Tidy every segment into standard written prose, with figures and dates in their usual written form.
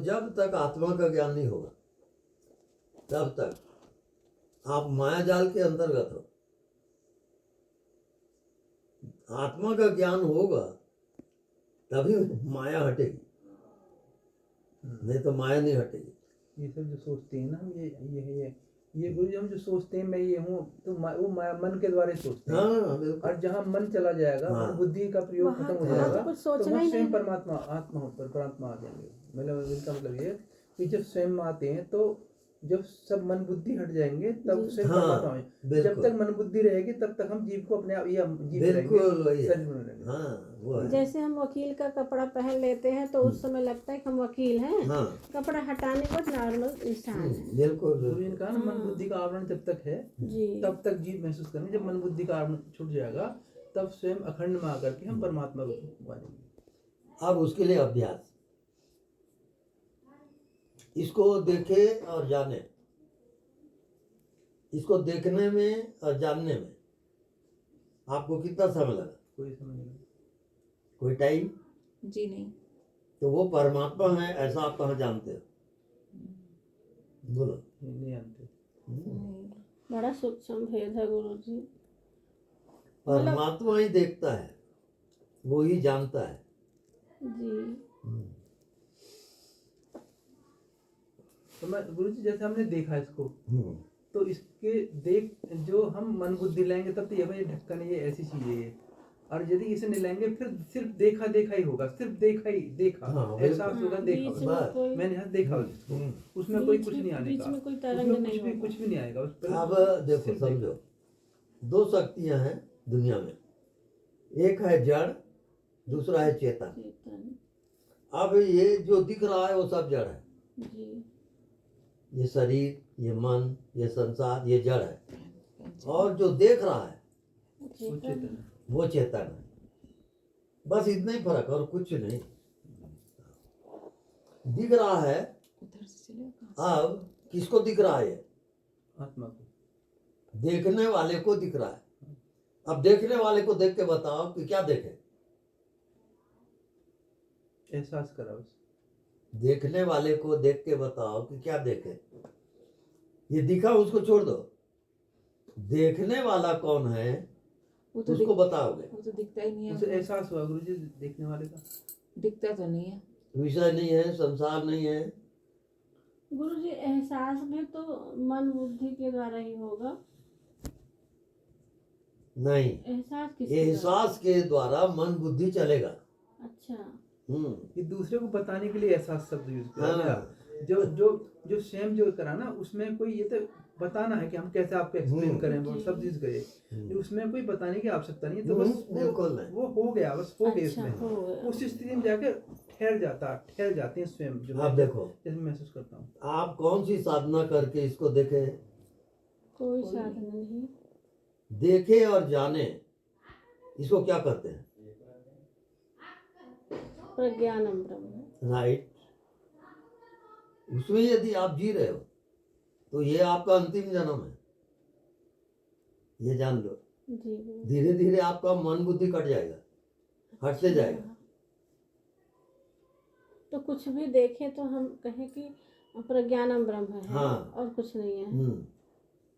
जब तक आत्मा का ज्ञान नहीं होगा तब तक आप माया जाल के अंतर्गत हो। आत्मा का ज्ञान होगा तभी माया हटेगी, नहीं तो माया नहीं हटेगी। ये सब जो सोचते हैं ना हम, ये गुरु जी, हम जो सोचते हैं मैं ये हूँ, तो वो मन के द्वारा ही सोचते हैं। हाँ बिल्कुल। और जहाँ मन चला जाएगा, हाँ। मन बुद्धि का प्रयोग खत्म हो जाएगा, तो कुछ सोचना तो ही स्वयं नहीं। परमात्मा परमात्मा आ जाएंगे। मतलब इसका मतलब ये कि जब स्वयं आते हैं तो जब सब मन बुद्धि हट जाएंगे तब स्वयं हाँ, परमात्मा आएंगे। जब तक मन बुद्धि रहेगी तब तक हम जीव को अपने आप ये जीव बिल्कुल वही है। शरीर में रहेंगे। हाँ वो है। जैसे हम वकील का कपड़ा पहन लेते हैं तो उस समय लगता है कि हम वकील हैं, हाँ कपड़ा हटाने को नॉर्मल इंसान है। बिल्कुल गुरु जी ने बिल्कुल। कहा ना, मन बुद्धि का आवरण जब तक है जी तब तक जीव महसूस करेंगे। जब मन बुद्धि का आवरण छूट जाएगा तब स्वयं अखंड में आकर के हम परमात्मा रूप में पाएंगे। अब उसके लिए अभ्यास, इसको देखे और जाने, इसको देखने में और जानने में आपको कितना समय लगा? कोई समझ नहीं। कोई टाइम? जी नहीं। तो वो परमात्मा है ऐसा आप कहाँ जानते हो? बोलो। नहीं जानते। नहीं। बड़ा सूक्ष्म भेद है गुरु जी। परमात्मा ही देखता है, वो ही जानता है। जी तो मैं गुरु जी, जैसे हमने देखा इसको, तो इसके देख जो हम मन बुद्धि लेंगे तब तो ये भाई ढक्कन, ये ऐसी चीज है ये। और यदि इसे नहीं लेंगे फिर सिर्फ देखा देखा ही होगा, सिर्फ देखा ही देखा, हाँ, एहसास होगा, देखा बीच बस। में कोई मैंने यहाँ देखा उसको, उसमें कोई कुछ नहीं आने बीच का, में कोई तरंग उसमें नहीं होगा। कुछ भी नहीं आएगा उस पर। अब देखो सिर्फ समझो, दो शक्तियां हैं दुनिया में, एक है जड़, दूसरा है चेतन। चेतन। अब ये जो दिख रहा है वो सब जड़ है। जी ये शरीर, ये मन, ये संसार, ये जड़ है। और जो देख रहा है वो चेतन। चेतन है। वो चेतन है। बस इतना ही फर्क, और कुछ नहीं। दिख रहा है, उधर से चले कहाँ अब किसको दिख रहा है? आत्मा को। देखने वाले को दिख रहा है। अब देखने वाले को देख के बताओ कि क्या देखे? एहसास करा बस। देखने वाले को देख के बताओ कि क्या देखे? ये दिखा उसको छोड़ दो, देखने वाला कौन है वो तो उसको बताओगे। वो तो दिखता ही नहीं उसे है। एहसास हुआ गुरु जी देखने वाले का। दिखता तो नहीं है। विषय नहीं है, संसार नहीं है। गुरु जी एहसास भी तो मन बुद्धि के द्वारा ही होगा। नहीं, एहसास किस एहसास के द्वारा मन बुद्धि चलेगा। अच्छा ये दूसरे को बताने के लिए एहसास शब्द यूज किया हाँ। गया। जो जो जो स्वयं जो करा ना, उसमें कोई ये तो बताना है कि हम कैसे आपको एक्सप्लेन करें, वो शब्द यूज करे। उसमें कोई बताने की आवश्यकता नहीं है, तो बस बिल्कुल नहीं। वो हो गया, बस हो गया। अच्छा, हो इसमें गया। उस स्थिति में जाके ठहर जाते हैं स्वयं। जो आप देखो, जैसे महसूस करता हूँ। आप कौन सी साधना करके इसको देखे? कोई साधन नहीं। देखे और जाने, इसको क्या कहते हैं? प्रज्ञानम ब्रह्म। राइट। उसमें यदि आप जी रहे हो तो ये आपका अंतिम जन्म है, ये जान लो। जी धीरे धीरे आपका मन बुद्धि कट जाएगा, हटते जाएगा। तो कुछ भी देखे तो हम कहें कि प्रज्ञानम ब्रह्म है। हाँ। और कुछ नहीं है।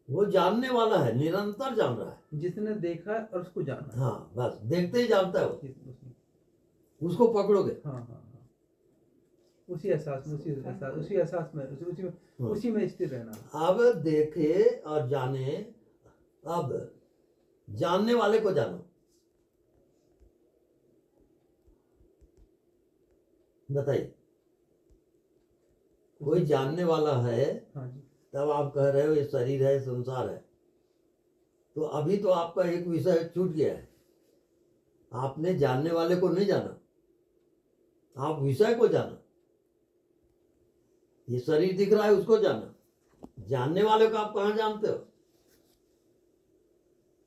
वो जानने वाला है, निरंतर जान रहा है। जिसने देखा और उसको जाना। हाँ बस, देखते ही जानता है वो। उसने- उसको पकड़ोगे। हाँ हाँ हाँ, उसी एहसास में उसी में स्थिर रहना। अब देखे और जाने, अब जानने वाले को जानो। बताइए, कोई जानने वाला है हाँ जी। तब आप कह रहे हो ये शरीर है, संसार है। तो अभी तो आपका एक विषय छूट गया है। आपने जानने वाले को नहीं जाना, आप विषय को जाना। ये शरीर दिख रहा है उसको जाना, जानने वाले को आप कहाँ जानते हो?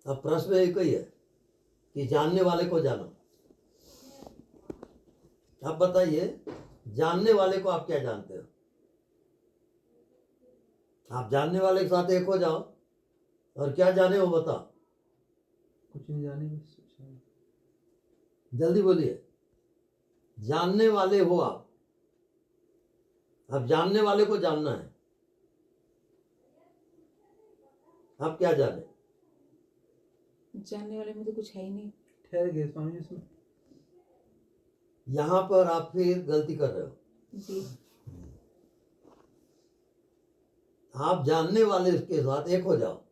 अब प्रश्न एक ही है कि जानने वाले को जानो। अब बताइए, जानने वाले को आप क्या जानते हो? आप जानने वाले के साथ एक हो जाओ, और क्या जाने हो बताओ। कुछ नहीं जाने बस। जल्दी बोलिए। जानने वाले हो आप, अब जानने वाले को जानना है। आप क्या जाने? जानने वाले में तो कुछ है ही नहीं। ठहर गए स्वामी जी इसमें। यहाँ पर आप फिर गलती कर रहे हो। जी। आप जानने वाले के साथ एक हो जाओ।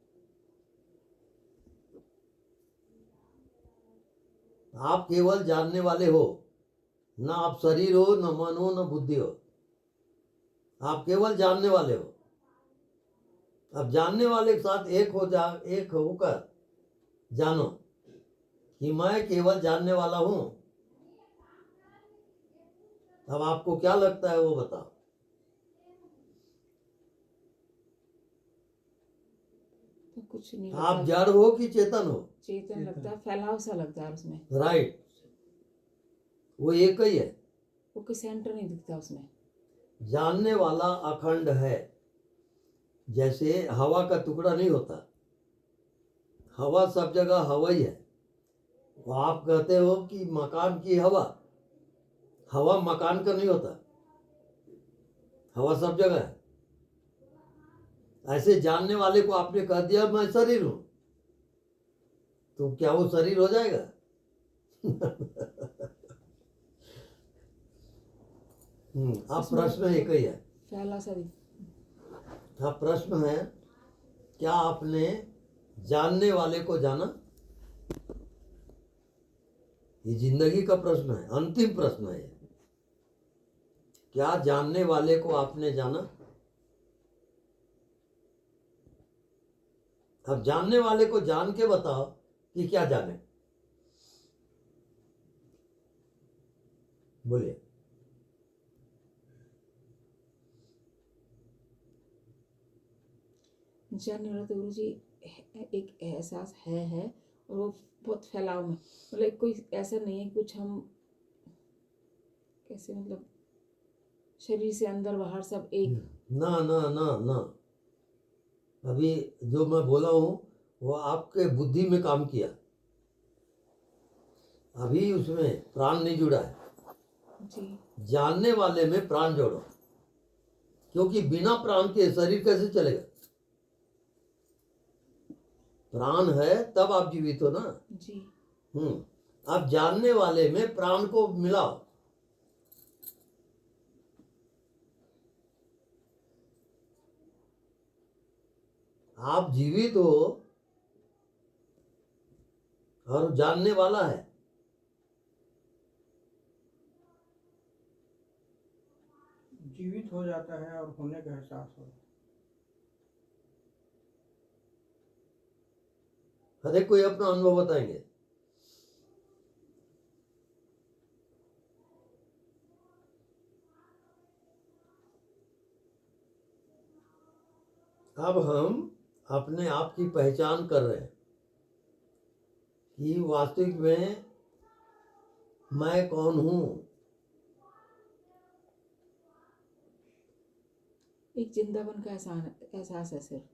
आप केवल जानने वाले हो, ना आप शरीर हो, न मन हो, न बुद्धि हो। आप केवल जानने वाले हो। अब जानने वाले के साथ एक होकर जानो कि मैं केवल जानने वाला हूं। अब आपको क्या लगता है वो बताओ। तो कुछ नहीं आप लगता। जड़ हो कि चेतन हो? चेतन लगता है, फैलाव सा लगता है उसमें। राइट, वो एक ही है। वो कोई सेंटर नहीं दिखता उसमें। जानने वाला अखंड है। जैसे हवा का टुकड़ा नहीं होता, हवा सब जगह हवा ही है। तो आप कहते हो कि मकान की हवा, हवा मकान का नहीं होता, हवा सब जगह है। ऐसे जानने वाले को आपने कह दिया मैं शरीर हूं, तो क्या वो शरीर हो जाएगा? अब प्रश्न एक ही है। फैला सा दिख। अब प्रश्न है, क्या आपने जानने वाले को जाना? ये जिंदगी का प्रश्न है, अंतिम प्रश्न है ये। क्या जानने वाले को आपने जाना? अब जानने वाले को जान के बताओ कि क्या जाने। बोलिए। जानने वाला तो गुरु जी एक एहसास है और वो बहुत फैलाव में, मतलब कोई ऐसा नहीं है कुछ हम कैसे, मतलब शरीर से अंदर बाहर सब एक। ना ना ना ना, अभी जो मैं बोला हूं वो आपके बुद्धि में काम किया, अभी उसमें प्राण नहीं जुड़ा है। जी। जानने वाले में प्राण जोड़ो, क्योंकि बिना प्राण के शरीर कैसे चलेगा? प्राण है तब आप जीवित हो ना। जी। अब जानने वाले में प्राण को मिलाओ। आप जीवित हो और जानने वाला है। जीवित हो जाता है और होने का एहसास हो। हर एक कोई अपना अनुभव बताएंगे। अब हम अपने आप की पहचान कर रहे हैं कि वास्तविक में मैं कौन हूं। एक जिंदापन का एहसास है सिर्फ।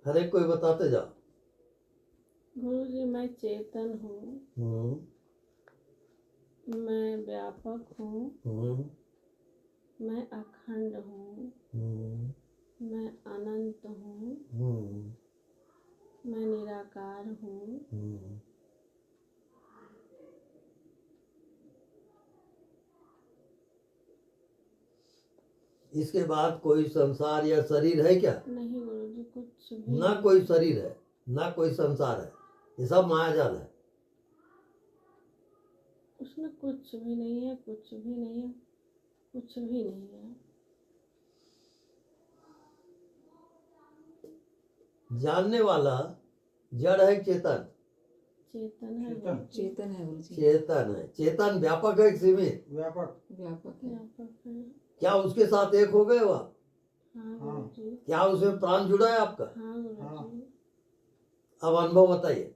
हर एक कोई बताते जाओ। गुरु जी मैं चेतन हूँ, मैं व्यापक हूँ, मैं अखंड हूँ, मैं अनंत हूँ, मैं निराकार हूँ। इसके बाद कोई संसार या शरीर है क्या? नहीं गुरु जी, कुछ भी ना कोई शरीर है, ना कोई संसार है, ये सब मायाजाल है। उसमें कुछ भी नहीं है, कुछ भी नहीं है, कुछ भी नहीं है। जानने वाला जड़ है, चेतन? चेतन है चेतन। गुरु जी। चेतन है गुरु जी। चेतन है। चेतन व्यापक है कि सीमित? व्यापक। व्यापक है। व्यापक है। क्या उसके साथ एक हो गए हो आप? हाँ गुरु जी। क्या उसमें प्राण जुड़ा है आपका? हाँ गुरु हाँ। जी। अब अनुभव बताइए।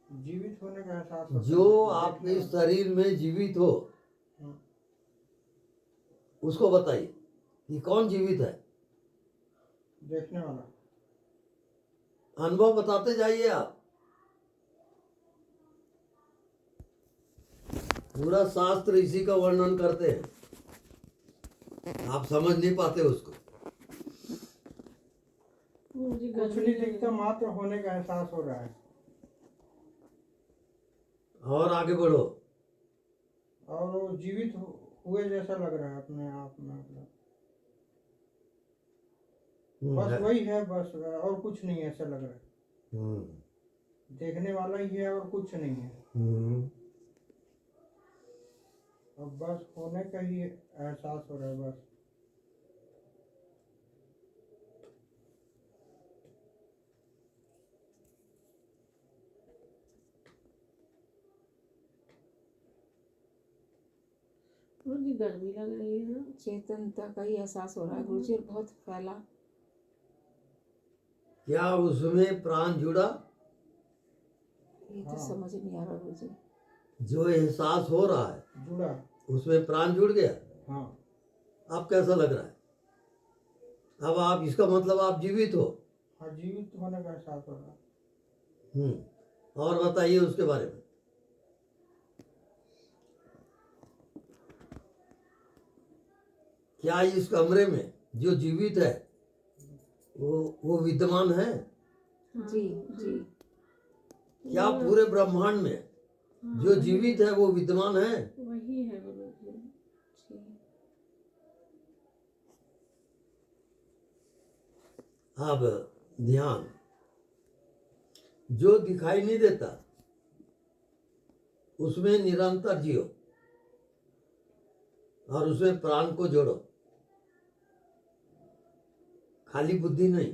जीवित होने का एहसास होता है। जो आपके देखने वाला। शरीर में जीवित हो हम्म, उसको बताइए कि कौन जीवित है। देखने वाला। अनुभव बताते जाइए आप। पूरा शास्त्र इसी का वर्णन करते हैं, आप समझ नहीं पाते उसको। गुरुजी कुछ गर्मी नहीं लग दिखता, रही है। मात्र होने का एहसास हो रहा है। और आगे बढ़ो। और वो जीवित हुए जैसा लग रहा है अपने आप में, मतलब बस है। वही है, बस और कुछ नहीं है, ऐसा लग रहा है। हम्म, देखने वाला ही है और कुछ नहीं है। हम्म। अब बस होने का ही एहसास हो रहा है बस। गुरुजी गर्मी लग रही है ना। चेतनता का ही एहसास हो रहा है गुरुजी, और बहुत फैला। क्या उसमें प्राण जुड़ा? ये तो हाँ। समझ ही नहीं आ रहा गुरुजी। जो एहसास हो रहा है जुड़ा। उसमें प्राण जुड़ गया। हाँ। अब कैसा लग रहा है? अब आप, इसका मतलब आप जीवित हो। हाँ, जीवित होने का एहसास हो रहा है। और बताइए उसके बारे में। क्या इस कमरे में जो जीवित है वो विद्यमान है? हाँ, जी जी। क्या पूरे ब्रह्मांड में हाँ, जो जीवित है वो विद्यमान है? वही है गुरुजी। जी। अब ध्यान, जो दिखाई नहीं देता उसमें निरंतर जियो और उसमें प्राण को जोड़ो, खाली बुद्धि नहीं।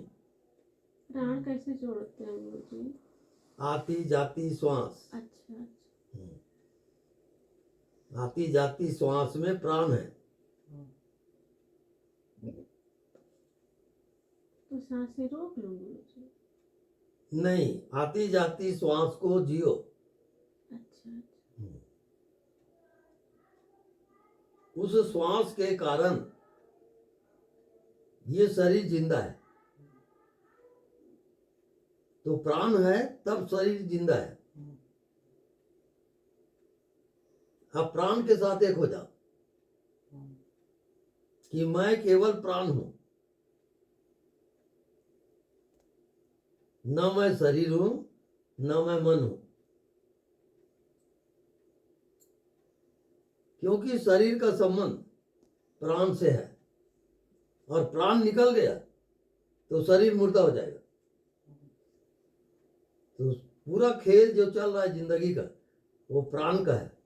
प्राण कैसे जोड़ते हैं गुरुजी? आती जाती श्वास, अच्छा अच्छा। आती जाती श्वास में प्राण है। तो सांसें रोक लो गुरुजी। नहीं, आती जाती श्वास को जियो। अच्छा अच्छा। उस श्वास के कारण ये शरीर जिंदा है। तो प्राण है तब शरीर जिंदा है। अब प्राण के साथ एक हो जाओ कि मैं केवल प्राण हूं, न मैं शरीर हूं न मैं मन हूं। क्योंकि शरीर का संबंध प्राण से है और प्राण निकल गया तो शरीर मुर्दा हो जाएगा। तो पूरा खेल जो चल रहा है जिंदगी का वो प्राण का है।